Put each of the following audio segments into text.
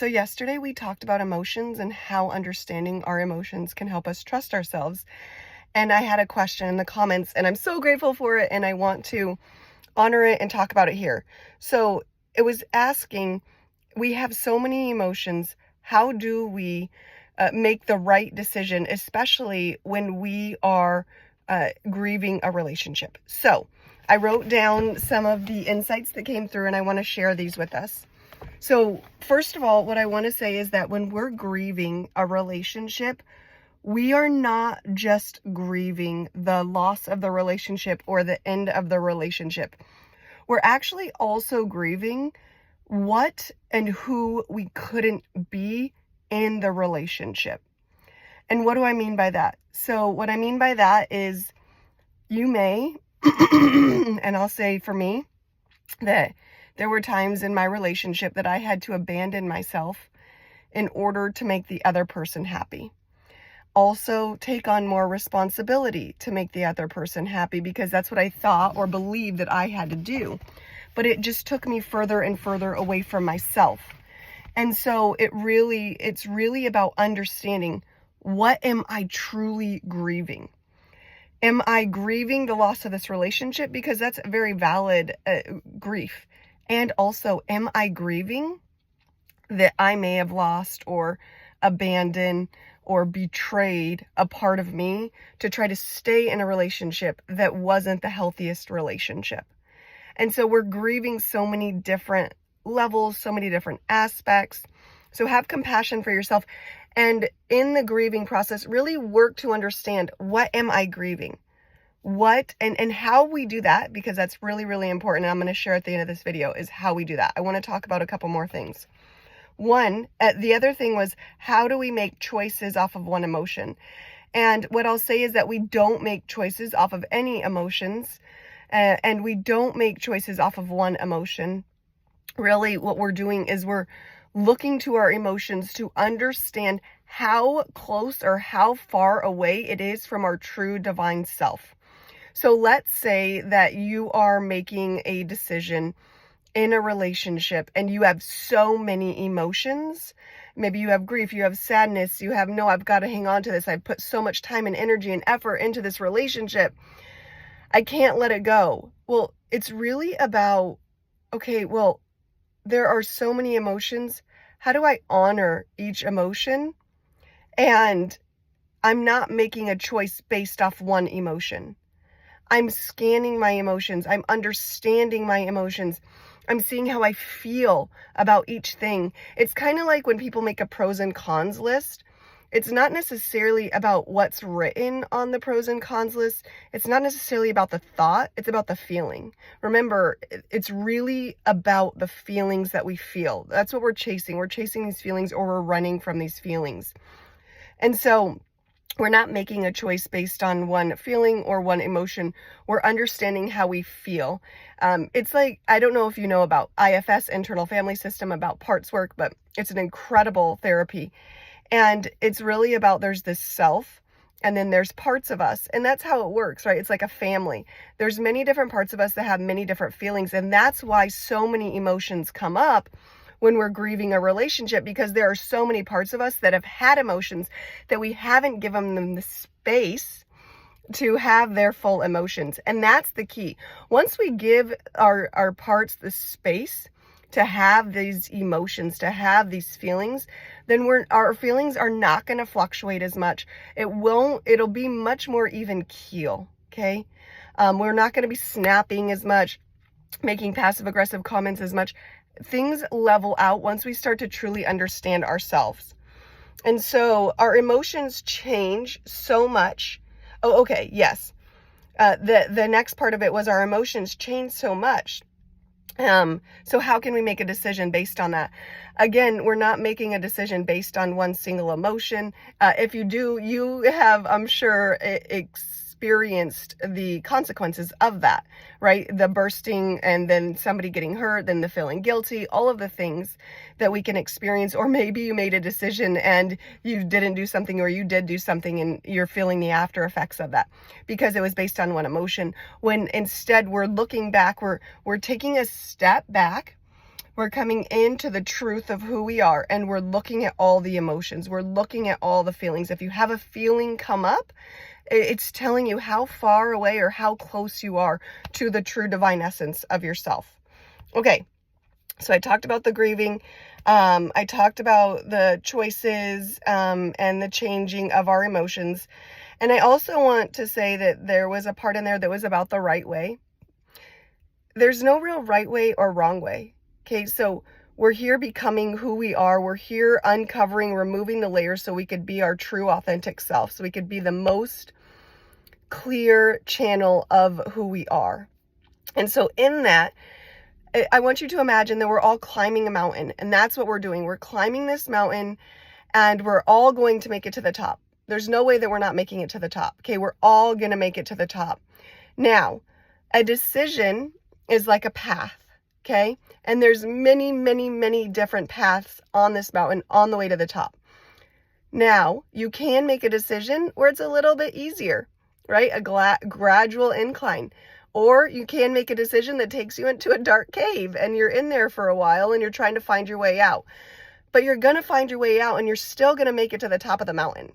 So yesterday we talked about emotions and how understanding our emotions can help us trust ourselves. And I had a question in the comments and I'm so grateful for it and I want to honor it and talk about it here. So it was asking, we have so many emotions. How do we make the right decision, especially when we are grieving a relationship? So I wrote down some of the insights that came through and I want to share these with us. So first of all, what I want to say is that when we're grieving a relationship, we are not just grieving the loss of the relationship or the end of the relationship. We're actually also grieving what and who we couldn't be in the relationship. And what do I mean by that? So what I mean by that is you may, and I'll say for me, that there were times in my relationship that I had to abandon myself in order to make the other person happy. Also take on more responsibility to make the other person happy because that's what I thought or believed that I had to do. But it just took me further and further away from myself. And so it's really about understanding, what am I truly grieving? Am I grieving the loss of this relationship? Because that's a very valid grief. And also, am I grieving that I may have lost or abandoned or betrayed a part of me to try to stay in a relationship that wasn't the healthiest relationship? And so we're grieving so many different levels, so many different aspects. So have compassion for yourself. And in the grieving process, really work to understand, what am I grieving? What and how we do that, because that's really, really important. And I'm going to share at the end of this video is how we do that. I want to talk about a couple more things. One, the other thing was, how do we make choices off of one emotion? And what I'll say is that we don't make choices off of any emotions, and we don't make choices off of one emotion. Really, what we're doing is we're looking to our emotions to understand how close or how far away it is from our true divine self. So let's say that you are making a decision in a relationship and you have so many emotions. Maybe you have grief, you have sadness, you have, no, I've got to hang on to this. I've put so much time and energy and effort into this relationship. I can't let it go. Well, it's really about, okay, well, there are so many emotions. How do I honor each emotion? And I'm not making a choice based off one emotion. I'm scanning my emotions. I'm understanding my emotions. I'm seeing how I feel about each thing. It's kind of like when people make a pros and cons list. It's not necessarily about what's written on the pros and cons list. It's not necessarily about the thought. It's about the feeling. Remember, it's really about the feelings that we feel. That's what we're chasing. We're chasing these feelings, or we're running from these feelings. And so we're not making a choice based on one feeling or one emotion. We're understanding how we feel. It's like, I don't know if you know about IFS, internal family system, about parts work, but it's an incredible therapy. And it's really about, there's this self, and then there's parts of us. And that's how it works, right? It's like a family. There's many different parts of us that have many different feelings. And that's why so many emotions come up when we're grieving a relationship, because there are so many parts of us that have had emotions that we haven't given them the space to have their full emotions. And that's the key. Once we give our parts the space to have these emotions, to have these feelings, then our feelings are not going to fluctuate as much. It'll be much more even keel. Okay. We're not going to be snapping as much, making passive aggressive comments as much. Things level out once we start to truly understand ourselves. And so our emotions change so much. Oh, okay. Yes. The next part of it was, our emotions change so much. So how can we make a decision based on that? Again, we're not making a decision based on one single emotion. If you do, you have, I'm sure, experienced the consequences of that, right? The bursting, and then somebody getting hurt, then the feeling guilty, all of the things that we can experience. Or maybe you made a decision and you didn't do something, or you did do something and you're feeling the after effects of that because it was based on one emotion, when instead we're looking back, we're taking a step back, We're coming into the truth of who we are, and we're looking at all the emotions. We're looking at all the feelings. If you have a feeling come up, it's telling you how far away or how close you are to the true divine essence of yourself. Okay, so I talked about the grieving. I talked about the choices and the changing of our emotions. And I also want to say that there was a part in there that was about the right way. There's no real right way or wrong way. Okay, so we're here becoming who we are. We're here uncovering, removing the layers so we could be our true authentic self. So we could be the most clear channel of who we are. And so in that, I want you to imagine that we're all climbing a mountain, and that's what we're doing. We're climbing this mountain, and we're all going to make it to the top. There's no way that we're not making it to the top. Okay, we're all going to make it to the top. Now, a decision is like a path, okay? And there's many, many, many different paths on this mountain on the way to the top. Now, you can make a decision where it's a little bit easier, right? A gradual incline. Or you can make a decision that takes you into a dark cave and you're in there for a while and you're trying to find your way out. But you're going to find your way out and you're still going to make it to the top of the mountain.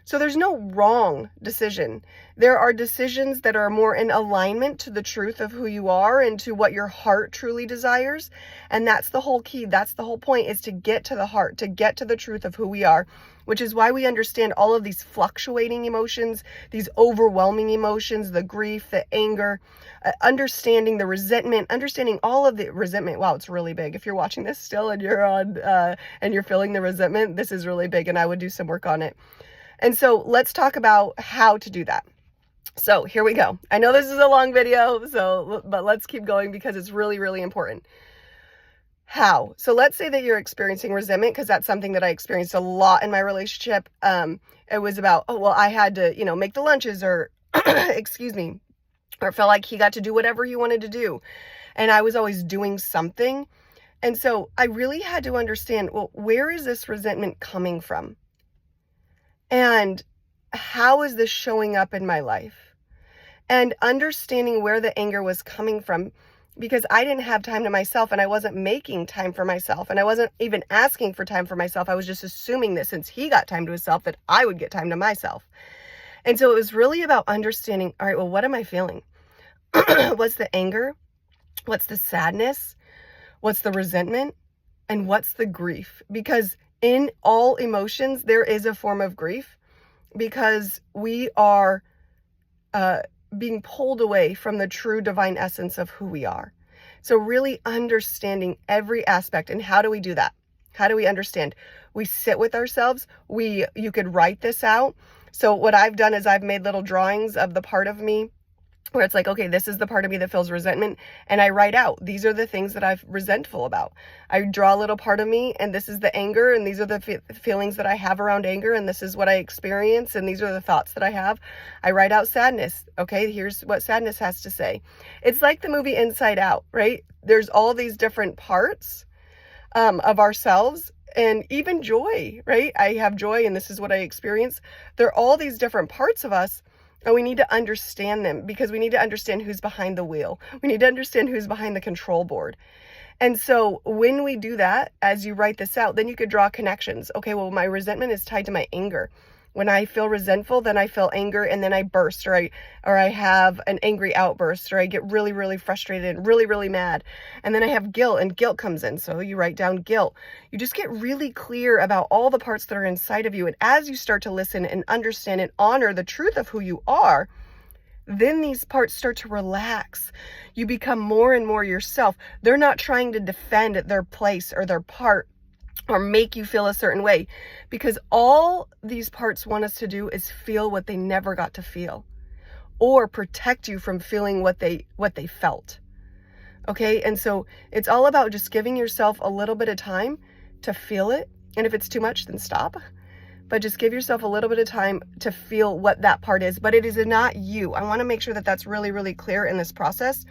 So there's no wrong decision. There are decisions that are more in alignment to the truth of who you are and to what your heart truly desires. And that's the whole key. That's the whole point, is to get to the heart, to get to the truth of who we are, which is why we understand all of these fluctuating emotions, these overwhelming emotions, the grief, the anger, understanding the resentment, understanding all of the resentment. Wow, it's really big. If you're watching this still and you're on, and you're feeling the resentment, this is really big and I would do some work on it. And so let's talk about how to do that. So here we go. I know this is a long video, but let's keep going because it's really, really important. How? So let's say that you're experiencing resentment, because that's something that I experienced a lot in my relationship. It was about, oh, well, I had to, make the lunches, or excuse me, or felt like he got to do whatever he wanted to do. And I was always doing something. And so I really had to understand, well, where is this resentment coming from? And how is this showing up in my life? And understanding where the anger was coming from, because I didn't have time to myself and I wasn't making time for myself and I wasn't even asking for time for myself. I was just assuming that since he got time to himself, that I would get time to myself. And so it was really about understanding, all right, well, what am I feeling? What's the anger? What's the sadness? What's the resentment? And what's the grief? Because in all emotions, there is a form of grief, because we are being pulled away from the true divine essence of who we are. So really understanding every aspect. And how do we do that? How do we understand? We sit with ourselves. You could write this out. So what I've done is I've made little drawings of the part of me where it's like, okay, this is the part of me that feels resentment. And I write out, these are the things that I'm resentful about. I draw a little part of me, and this is the anger, and these are the feelings that I have around anger, and this is what I experience, and these are the thoughts that I have. I write out sadness. Okay, here's what sadness has to say. It's like the movie Inside Out, right? There's all these different parts of ourselves, and even joy, right? I have joy, and this is what I experience. There are all these different parts of us. And we need to understand them, because we need to understand who's behind the wheel. We need to understand who's behind the control board. And so when we do that, as you write this out, then you could draw connections. Okay, well, my resentment is tied to my anger. When I feel resentful, then I feel anger, and then I burst, or I have an angry outburst, or I get really, really frustrated and really, really mad. And then I have guilt, and guilt comes in. So you write down guilt. You just get really clear about all the parts that are inside of you. And as you start to listen and understand and honor the truth of who you are, then these parts start to relax. You become more and more yourself. They're not trying to defend their place or their part or make you feel a certain way, because all these parts want us to do is feel what they never got to feel, or protect you from feeling what they felt. Okay, and so it's all about just giving yourself a little bit of time to feel it, and if it's too much, then stop. But just give yourself a little bit of time to feel what that part is. But it is not you. I want to make sure that that's really, really clear in this process,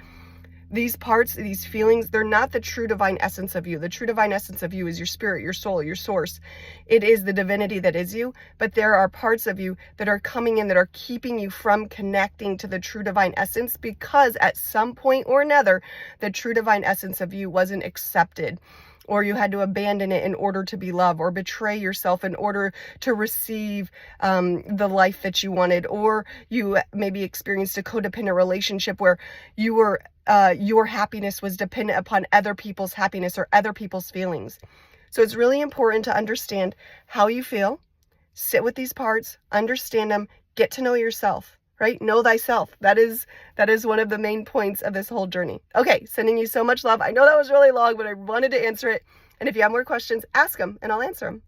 These parts, these feelings, they're not the true divine essence of you. The true divine essence of you is your spirit, your soul, your source. It is the divinity that is you, but there are parts of you that are coming in that are keeping you from connecting to the true divine essence, because at some point or another, the true divine essence of you wasn't accepted, or you had to abandon it in order to be loved, or betray yourself in order to receive the life that you wanted, or you maybe experienced a codependent relationship where you were your happiness was dependent upon other people's happiness or other people's feelings. So it's really important to understand how you feel, sit with these parts, understand them, get to know yourself, right? Know thyself. That is one of the main points of this whole journey. Okay, sending you so much love. I know that was really long, but I wanted to answer it. And if you have more questions, ask them and I'll answer them.